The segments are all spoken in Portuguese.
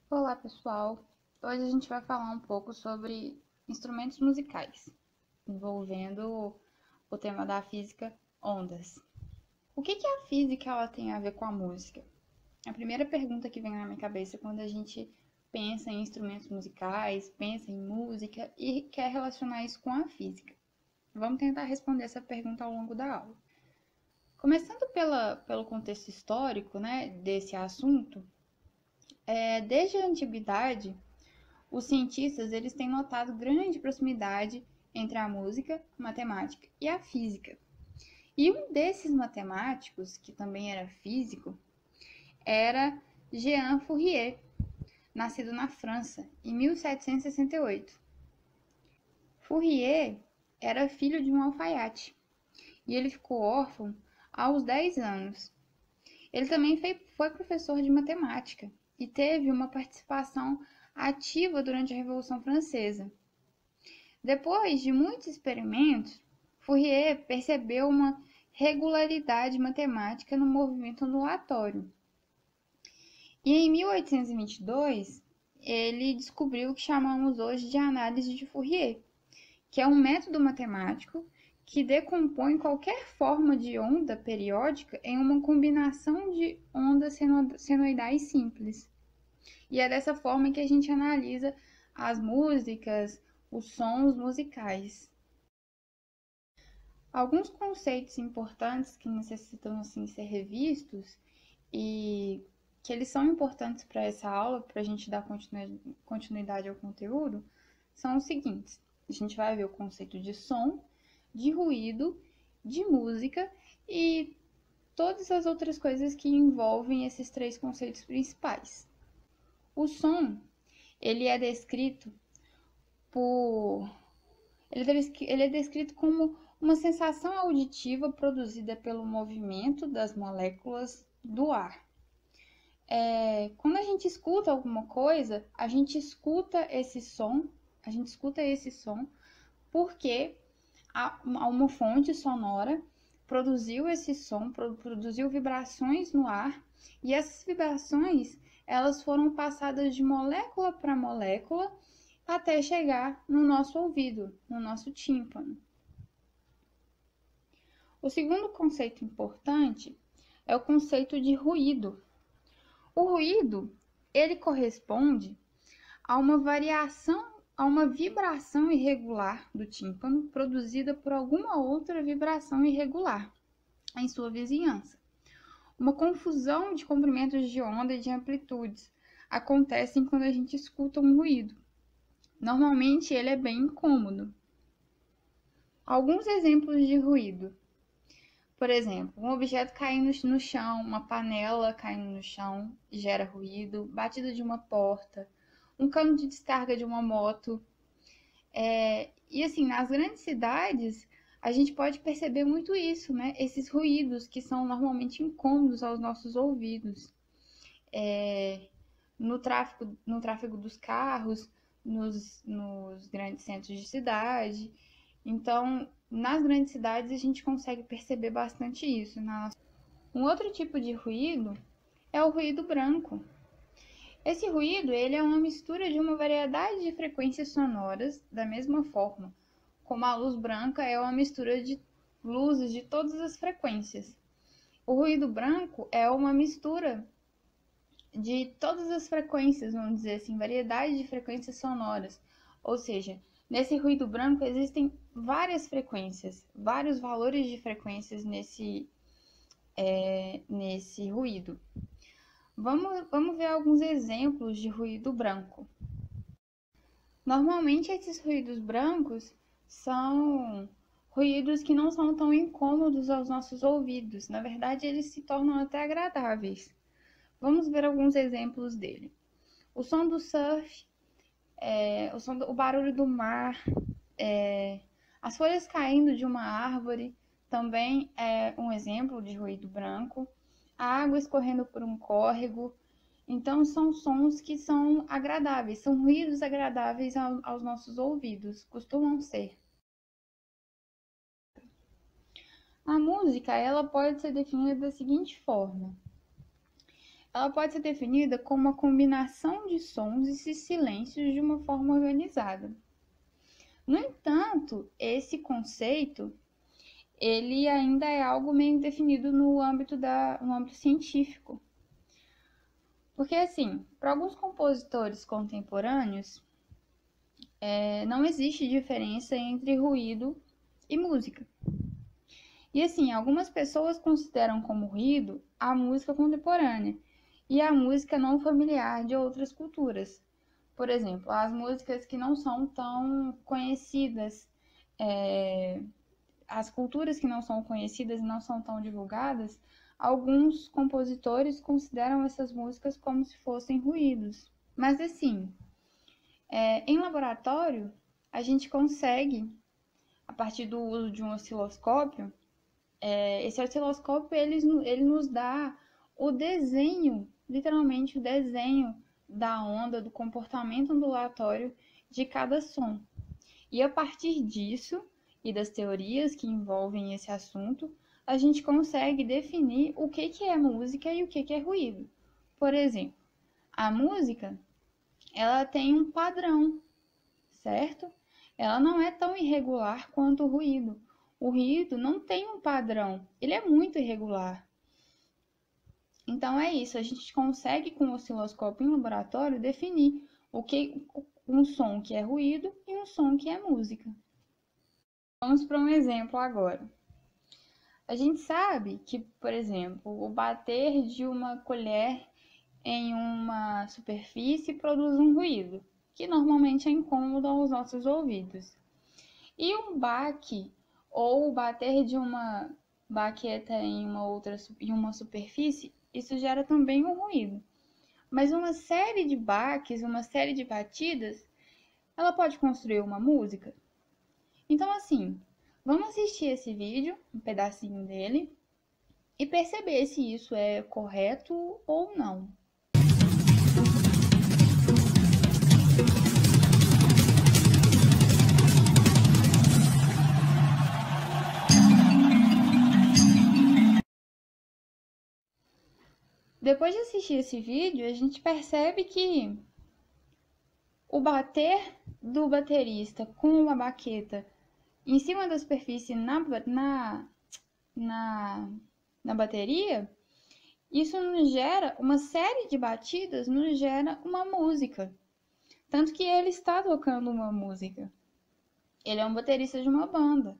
Olá, pessoal! Hoje a gente vai falar um pouco sobre instrumentos musicais, envolvendo o tema da física, ondas. O que a física ela tem a ver com a música? A primeira pergunta que vem na minha cabeça quando a gente pensa em instrumentos musicais, pensa em música e quer relacionar isso com a física. Vamos tentar responder essa pergunta ao longo da aula. Começando pelo contexto histórico, né, desse assunto, desde a antiguidade, os cientistas eles têm notado grande proximidade entre a música, a matemática e a física. E um desses matemáticos, que também era físico, era Jean Fourier, nascido na França em 1768. Fourier era filho de um alfaiate e ele ficou órfão aos 10 anos. Ele também foi professor de matemática e teve uma participação ativa durante a Revolução Francesa. Depois de muitos experimentos, Fourier percebeu uma regularidade matemática no movimento ondulatório. E em 1822, ele descobriu o que chamamos hoje de análise de Fourier, que é um método matemático que decompõe qualquer forma de onda periódica em uma combinação de ondas senoidais simples. E é dessa forma que a gente analisa as músicas, os sons musicais. Alguns conceitos importantes que necessitam assim ser revistos e que eles são importantes para essa aula, para a gente dar continuidade ao conteúdo, são os seguintes. A gente vai ver o conceito de som, de ruído, de música e todas as outras coisas que envolvem esses três conceitos principais. O som, ele é descrito por ele é descrito como uma sensação auditiva produzida pelo movimento das moléculas do ar. Quando a gente escuta alguma coisa, a gente escuta esse som porque uma fonte sonora produziu esse som, produziu vibrações no ar, e essas vibrações elas foram passadas de molécula para molécula até chegar no nosso ouvido, no nosso tímpano. O segundo conceito importante é o conceito de ruído. O ruído, ele corresponde a uma variação, a uma vibração irregular do tímpano produzida por alguma outra vibração irregular em sua vizinhança. Uma confusão de comprimentos de onda e de amplitudes acontecem quando a gente escuta um ruído. Normalmente ele é bem incômodo. Alguns exemplos de ruído. Por exemplo, um objeto caindo no chão, uma panela caindo no chão gera ruído, batida de uma porta, um cano de descarga de uma moto. E assim, nas grandes cidades, a gente pode perceber muito isso, né? Esses ruídos que são normalmente incômodos aos nossos ouvidos. No tráfego dos carros, nos grandes centros de cidade. Então, nas grandes cidades, a gente consegue perceber bastante isso. Um outro tipo de ruído é o ruído branco. Esse ruído ele é uma mistura de uma variedade de frequências sonoras, da mesma forma como a luz branca é uma mistura de luzes de todas as frequências. O ruído branco é uma mistura de todas as frequências, vamos dizer assim, variedade de frequências sonoras. Ou seja, nesse ruído branco existem várias frequências, vários valores de frequências nesse ruído. Vamos ver alguns exemplos de ruído branco. Normalmente esses ruídos brancos são ruídos que não são tão incômodos aos nossos ouvidos. Na verdade, eles se tornam até agradáveis. Vamos ver alguns exemplos dele. O som do surf, o barulho do mar, as folhas caindo de uma árvore também é um exemplo de ruído branco. A água escorrendo por um córrego. Então, são sons que são agradáveis, são ruídos agradáveis aos nossos ouvidos, costumam ser. A música, ela pode ser definida da seguinte forma. ela pode ser definida como uma combinação de sons e silêncios de uma forma organizada. No entanto, esse conceito, ele ainda é algo meio definido no âmbito científico. Porque, assim, para alguns compositores contemporâneos, não existe diferença entre ruído e música. E, assim, algumas pessoas consideram como ruído a música contemporânea e a música não familiar de outras culturas. Por exemplo, as músicas que não são tão conhecidas, as culturas que não são conhecidas e não são tão divulgadas, alguns compositores consideram essas músicas como se fossem ruídos. Mas assim, em laboratório, a gente consegue, a partir do uso de um osciloscópio, esse osciloscópio ele nos dá o desenho, literalmente o desenho da onda, do comportamento ondulatório de cada som. E a partir disso, e das teorias que envolvem esse assunto, a gente consegue definir o que é música e o que é ruído. Por exemplo, a música, ela tem um padrão, certo? Ela não é tão irregular quanto o ruído. O ruído não tem um padrão, ele é muito irregular. Então é isso, a gente consegue com o osciloscópio em laboratório definir um som que é ruído e um som que é música. Vamos para um exemplo agora. A gente sabe que, por exemplo, o bater de uma colher em uma superfície produz um ruído, que normalmente é incômodo aos nossos ouvidos. E um baque ou o bater de uma baqueta em uma superfície, isso gera também um ruído. Mas uma série de baques, uma série de batidas, ela pode construir uma música? Então, assim, vamos assistir esse vídeo, um pedacinho dele, e perceber se isso é correto ou não. Depois de assistir esse vídeo, a gente percebe que o bater do baterista com uma baqueta em cima da superfície na bateria, isso nos gera uma série de batidas, nos gera uma música. Tanto que ele está tocando uma música. Ele é um baterista de uma banda.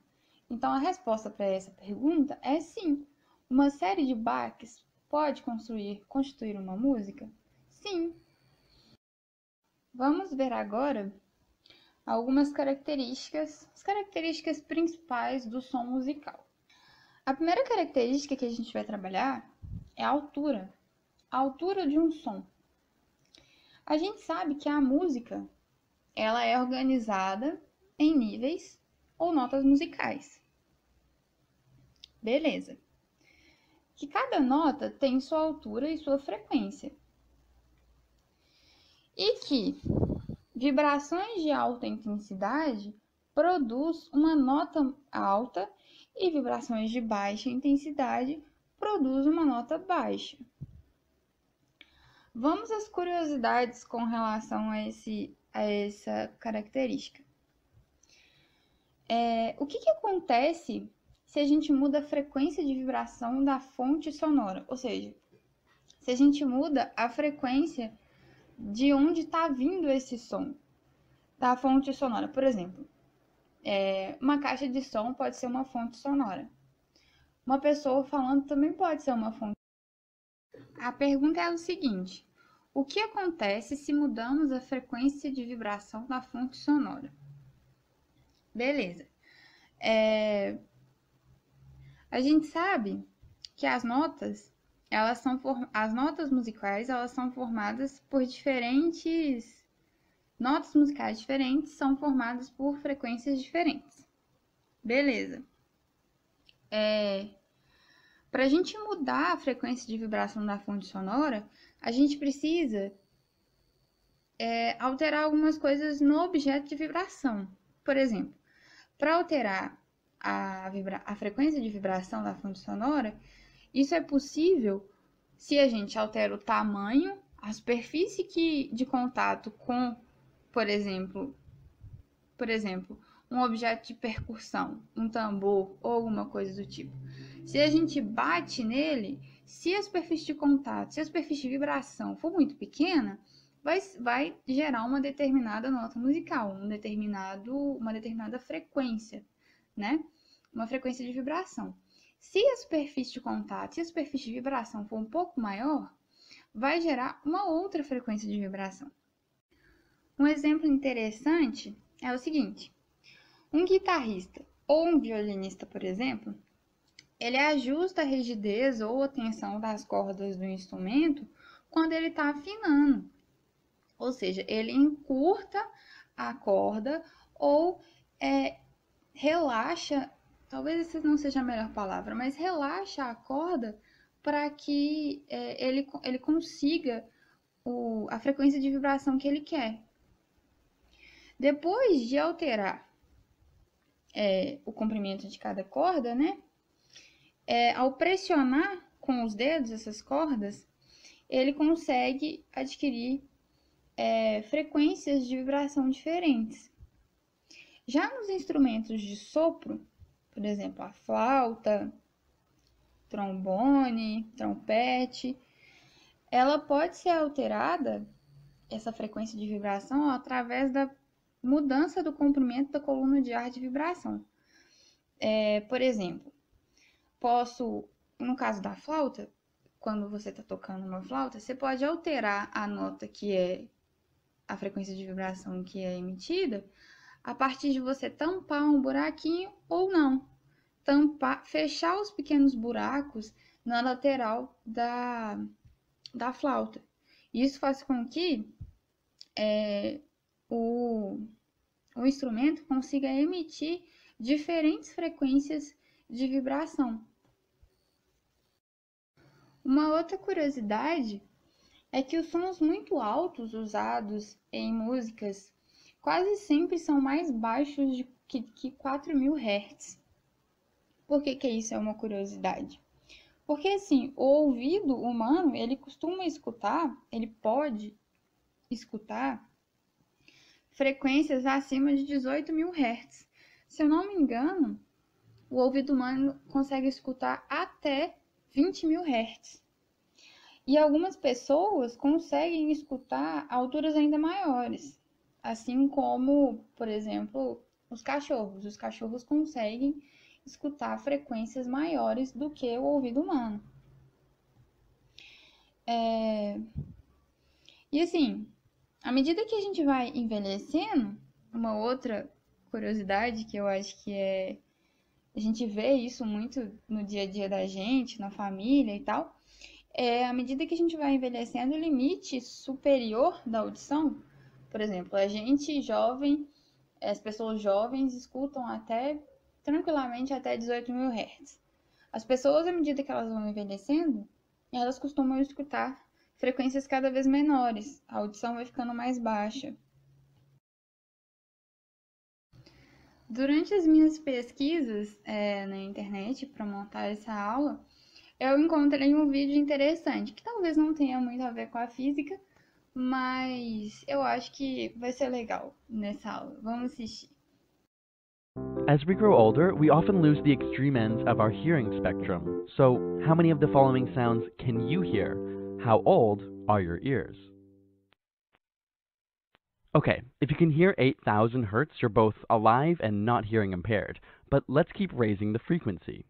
Então a resposta para essa pergunta é sim. Uma série de baques pode constituir uma música? Sim. Vamos ver agora algumas características, as características principais do som musical. A primeira característica que a gente vai trabalhar é a altura de um som. A gente sabe que a música, ela é organizada em níveis ou notas musicais. Beleza. Que cada nota tem sua altura e sua frequência. E que vibrações de alta intensidade produz uma nota alta e vibrações de baixa intensidade produz uma nota baixa. Vamos às curiosidades com relação a essa característica. O que acontece se a gente muda a frequência de vibração da fonte sonora? Ou seja, se a gente muda a frequência de onde está vindo esse som, da fonte sonora. Por exemplo, uma caixa de som pode ser uma fonte sonora. Uma pessoa falando também pode ser uma fonte. A pergunta é o seguinte: o que acontece se mudamos a frequência de vibração da fonte sonora? Beleza. A gente sabe que as notas musicais, elas são formadas por notas musicais diferentes são formadas por frequências diferentes. Beleza. Para a gente mudar a frequência de vibração da fonte sonora, a gente precisa alterar algumas coisas no objeto de vibração. Por exemplo, para alterar a frequência de vibração da fonte sonora, isso é possível Se a gente altera o tamanho, a superfície de contato com, por exemplo, um objeto de percussão, um tambor ou alguma coisa do tipo. Se a gente bate nele, se a superfície de contato, se a superfície de vibração for muito pequena, vai gerar uma determinada nota musical, uma determinada frequência, né? Uma frequência de vibração. Se a superfície de contato, se a superfície de vibração for um pouco maior, vai gerar uma outra frequência de vibração. Um exemplo interessante é o seguinte: um guitarrista ou um violinista, por exemplo, ele ajusta a rigidez ou a tensão das cordas do instrumento quando ele está afinando. Ou seja, ele encurta a corda ou relaxa, talvez essa não seja a melhor palavra, mas relaxa a corda para que ele consiga a frequência de vibração que ele quer. Depois de alterar o comprimento de cada corda, né? Ao pressionar com os dedos essas cordas, ele consegue adquirir frequências de vibração diferentes. Já nos instrumentos de sopro, por exemplo, a flauta, trombone, trompete, ela pode ser alterada, essa frequência de vibração, através da mudança do comprimento da coluna de ar de vibração. Por exemplo, no caso da flauta, quando você está tocando uma flauta, você pode alterar a nota que é a frequência de vibração que é emitida a partir de você tampar um buraquinho ou não. Fechar os pequenos buracos na lateral da flauta. Isso faz com que o instrumento consiga emitir diferentes frequências de vibração. Uma outra curiosidade é que os sons muito altos usados em músicas quase sempre são mais baixos que 4.000 Hz. Por que isso é uma curiosidade? Porque, assim, o ouvido humano, ele pode escutar frequências acima de 18.000 Hz. Se eu não me engano, o ouvido humano consegue escutar até 20.000 Hz. E algumas pessoas conseguem escutar alturas ainda maiores, assim como, por exemplo, os cachorros. Os cachorros conseguem escutar frequências maiores do que o ouvido humano. E assim, à medida que a gente vai envelhecendo, uma outra curiosidade que eu acho que a gente vê isso muito no dia a dia da gente, na família e tal, à medida que a gente vai envelhecendo, o limite superior da audição, por exemplo, a gente jovem, as pessoas jovens escutam tranquilamente até 18.000 Hz. As pessoas, à medida que elas vão envelhecendo, elas costumam escutar frequências cada vez menores, a audição vai ficando mais baixa. Durante as minhas pesquisas na internet para montar essa aula, eu encontrei um vídeo interessante, que talvez não tenha muito a ver com a física, mas eu acho que vai ser legal nessa aula. Vamos assistir. As we grow older, we often lose the extreme ends of our hearing spectrum. So, how many of the following sounds can you hear? How old are your ears? Okay, if you can hear 8,000 Hertz, you're both alive and not hearing impaired. But let's keep raising the frequency.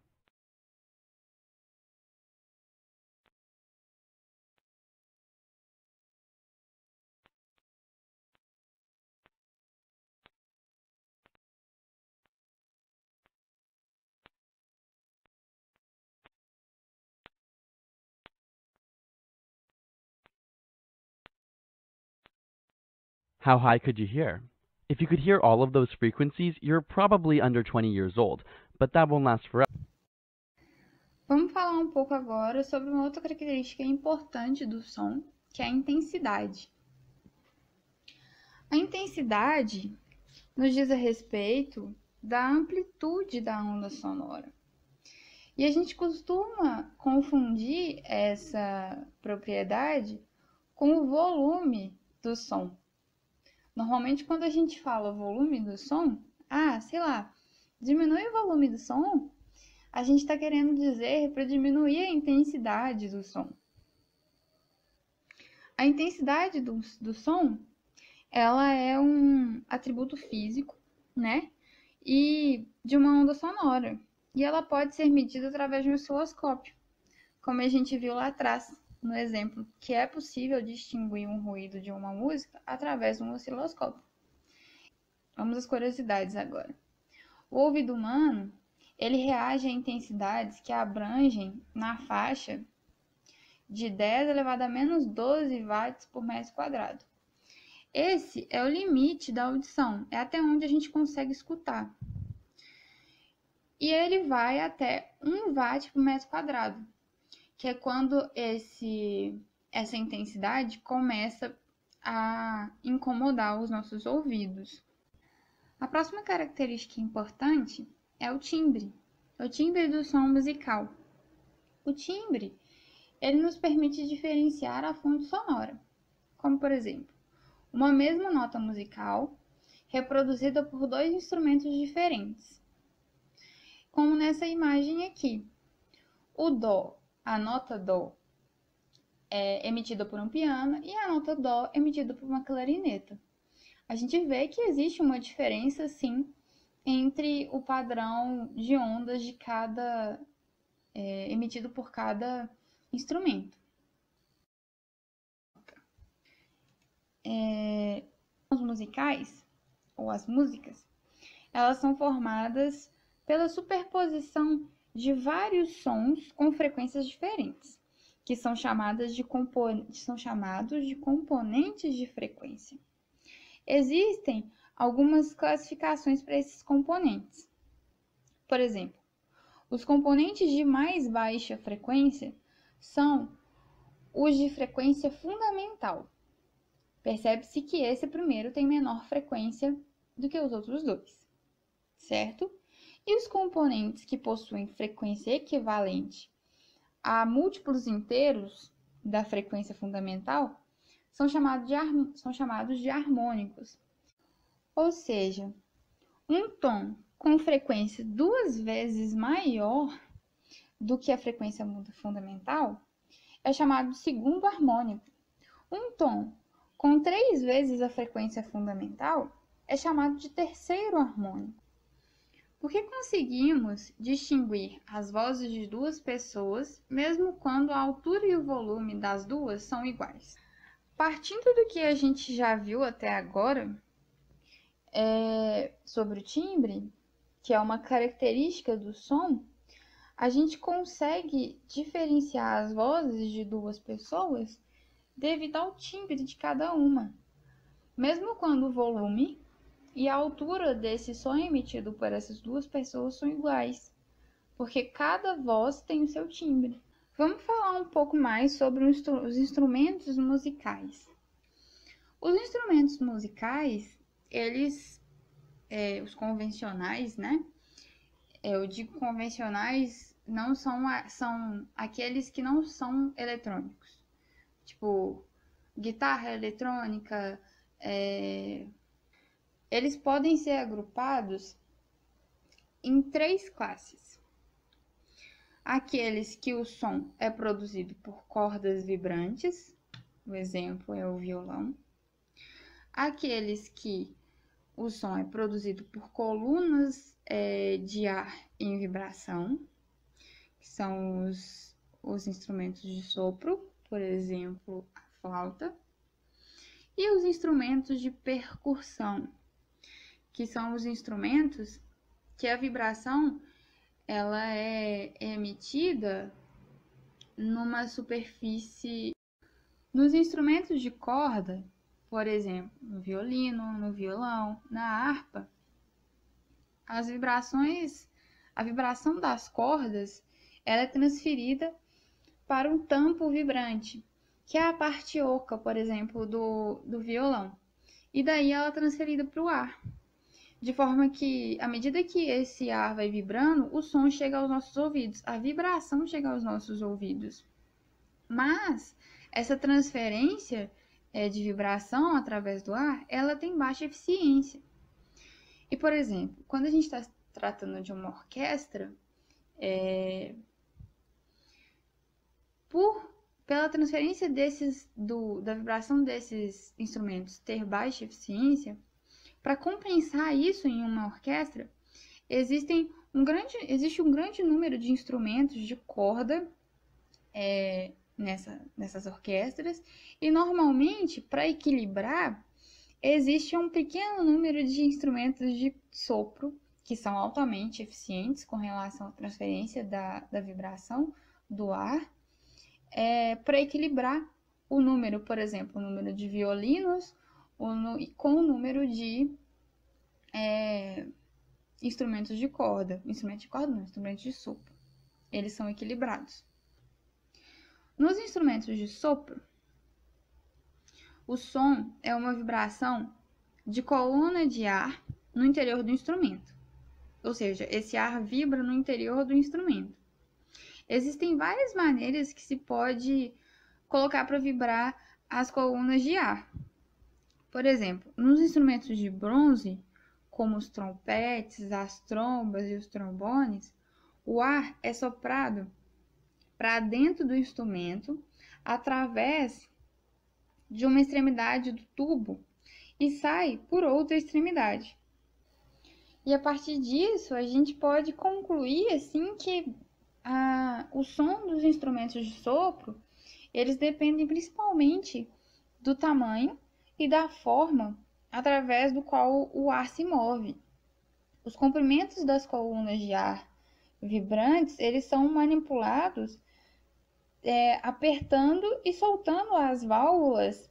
How high could you hear? If you could hear all of those frequencies, you're probably under 20 years old, but that won't last forever. Vamos falar um pouco agora sobre uma outra característica importante do som, que é a intensidade. A intensidade nos diz a respeito da amplitude da onda sonora. E a gente costuma confundir essa propriedade com o volume do som. Normalmente, quando a gente fala volume do som, sei lá, diminui o volume do som, a gente está querendo dizer para diminuir a intensidade do som. A intensidade do som, ela é um atributo físico, né? E de uma onda sonora. E ela pode ser medida através de um osciloscópio, como a gente viu lá atrás, no exemplo, que é possível distinguir um ruído de uma música através de um osciloscópio. Vamos às curiosidades agora. O ouvido humano, ele reage a intensidades que abrangem na faixa de 10 elevado a menos 12 watts por metro quadrado. Esse é o limite da audição, é até onde a gente consegue escutar. E ele vai até 1 watt por metro quadrado, que é quando essa intensidade começa a incomodar os nossos ouvidos. A próxima característica importante é o timbre do som musical. O timbre, ele nos permite diferenciar a fonte sonora, como por exemplo, uma mesma nota musical reproduzida por dois instrumentos diferentes, como nessa imagem aqui. O dó, a nota dó é emitida por um piano e a nota dó é emitida por uma clarineta. A gente vê que existe uma diferença, sim, entre o padrão de ondas de cada emitido por cada instrumento. Os musicais, ou as músicas, elas são formadas pela superposição de vários sons com frequências diferentes, que são chamados de componentes de frequência. Existem algumas classificações para esses componentes. Por exemplo, os componentes de mais baixa frequência são os de frequência fundamental. Percebe-se que esse primeiro tem menor frequência do que os outros dois, certo? E os componentes que possuem frequência equivalente a múltiplos inteiros da frequência fundamental são chamados de harmônicos. Ou seja, um tom com frequência 2 vezes maior do que a frequência fundamental é chamado de segundo harmônico. Um tom com 3 vezes a frequência fundamental é chamado de terceiro harmônico. Porque conseguimos distinguir as vozes de duas pessoas, mesmo quando a altura e o volume das duas são iguais. Partindo do que a gente já viu até agora sobre o timbre, que é uma característica do som, a gente consegue diferenciar as vozes de duas pessoas devido ao timbre de cada uma, mesmo quando o volume e a altura desse som emitido por essas duas pessoas são iguais, porque cada voz tem o seu timbre. Vamos falar um pouco mais sobre os instrumentos musicais. Os instrumentos musicais, eles, os convencionais, né? Eu digo convencionais, não são aqueles que não são eletrônicos. Tipo, guitarra eletrônica, eles podem ser agrupados em 3 classes. Aqueles que o som é produzido por cordas vibrantes, o exemplo é o violão. Aqueles que o som é produzido por colunas de ar em vibração, que são os instrumentos de sopro, por exemplo, a flauta. E os instrumentos de percussão, que são os instrumentos que a vibração ela é emitida numa superfície. Nos instrumentos de corda, por exemplo, no violino, no violão, na harpa, a vibração das cordas, ela é transferida para um tampo vibrante, que é a parte oca, por exemplo, do violão. E daí ela é transferida para o ar. de forma que, à medida que esse ar vai vibrando, o som chega aos nossos ouvidos, a vibração chega aos nossos ouvidos. Mas essa transferência de vibração através do ar, ela tem baixa eficiência. E, por exemplo, quando a gente está tratando de uma orquestra, pela transferência da vibração desses instrumentos ter baixa eficiência, para compensar isso em uma orquestra, existe um grande número de instrumentos de corda nessas orquestras, e normalmente, para equilibrar, existe um pequeno número de instrumentos de sopro, que são altamente eficientes com relação à transferência da vibração do ar, para equilibrar o número, por exemplo, o número de violinos com o número de instrumentos de corda. Instrumentos de sopro. Eles são equilibrados. Nos instrumentos de sopro, o som é uma vibração de coluna de ar no interior do instrumento. Ou seja, esse ar vibra no interior do instrumento. Existem várias maneiras que se pode colocar para vibrar as colunas de ar. Por exemplo, nos instrumentos de bronze, como os trompetes, as trombas e os trombones, o ar é soprado para dentro do instrumento através de uma extremidade do tubo e sai por outra extremidade. E a partir disso, a gente pode concluir assim que o som dos instrumentos de sopro, eles dependem principalmente do tamanho e da forma através do qual o ar se move. Os comprimentos das colunas de ar vibrantes, eles são manipulados apertando e soltando as válvulas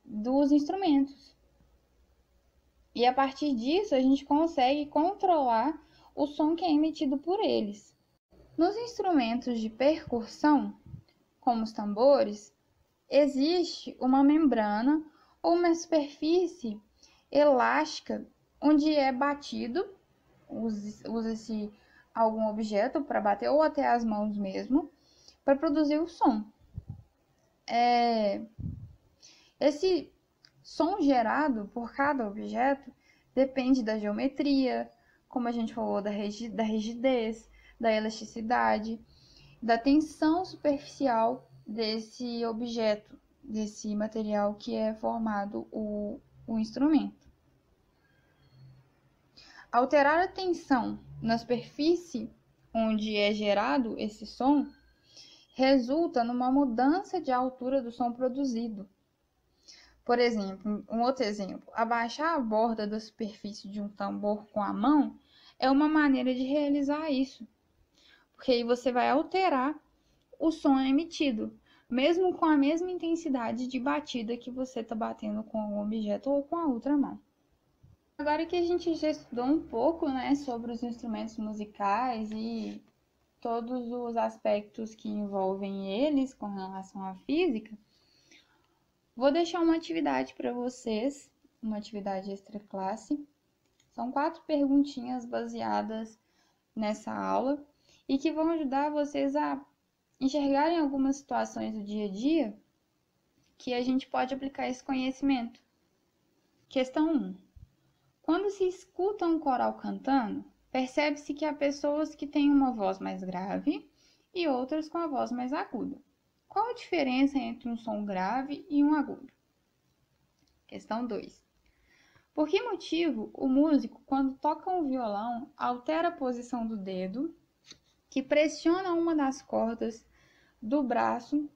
dos instrumentos. E a partir disso, a gente consegue controlar o som que é emitido por eles. Nos instrumentos de percussão, como os tambores, existe uma membrana ou uma superfície elástica onde é batido, usa-se algum objeto para bater, ou até as mãos mesmo, para produzir o som. Esse som gerado por cada objeto depende da geometria, como a gente falou, da rigidez, da elasticidade, da tensão superficial desse objeto, desse material que é formado o instrumento. Alterar a tensão na superfície onde é gerado esse som resulta numa mudança de altura do som produzido. Por exemplo, um outro exemplo, abaixar a borda da superfície de um tambor com a mão é uma maneira de realizar isso, porque aí você vai alterar o som emitido, mesmo com a mesma intensidade de batida que você está batendo com um objeto ou com a outra mão. Agora que a gente já estudou um pouco, sobre os instrumentos musicais e todos os aspectos que envolvem eles com relação à física, vou deixar uma atividade para vocês, uma atividade extra classe. São 4 perguntinhas baseadas nessa aula e que vão ajudar vocês a enxergarem algumas situações do dia a dia que a gente pode aplicar esse conhecimento. Questão 1. Quando se escuta um coral cantando, percebe-se que há pessoas que têm uma voz mais grave e outras com a voz mais aguda. Qual a diferença entre um som grave e um agudo? Questão 2. Por que motivo o músico, quando toca um violão, altera a posição do dedo que pressiona uma das cordas do braço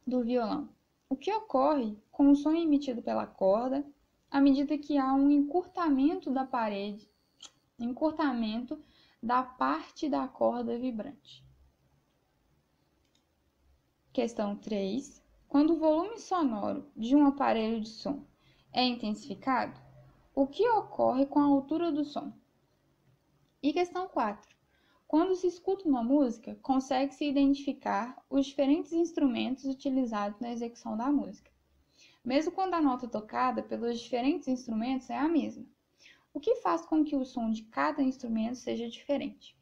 do violão? O que ocorre com o som emitido pela corda à medida que há um encurtamento da parte da corda vibrante? Questão 3. Quando o volume sonoro de um aparelho de som é intensificado, o que ocorre com a altura do som? E questão 4. Quando se escuta uma música, consegue-se identificar os diferentes instrumentos utilizados na execução da música, mesmo quando a nota tocada pelos diferentes instrumentos é a mesma. o que faz com que o som de cada instrumento seja diferente.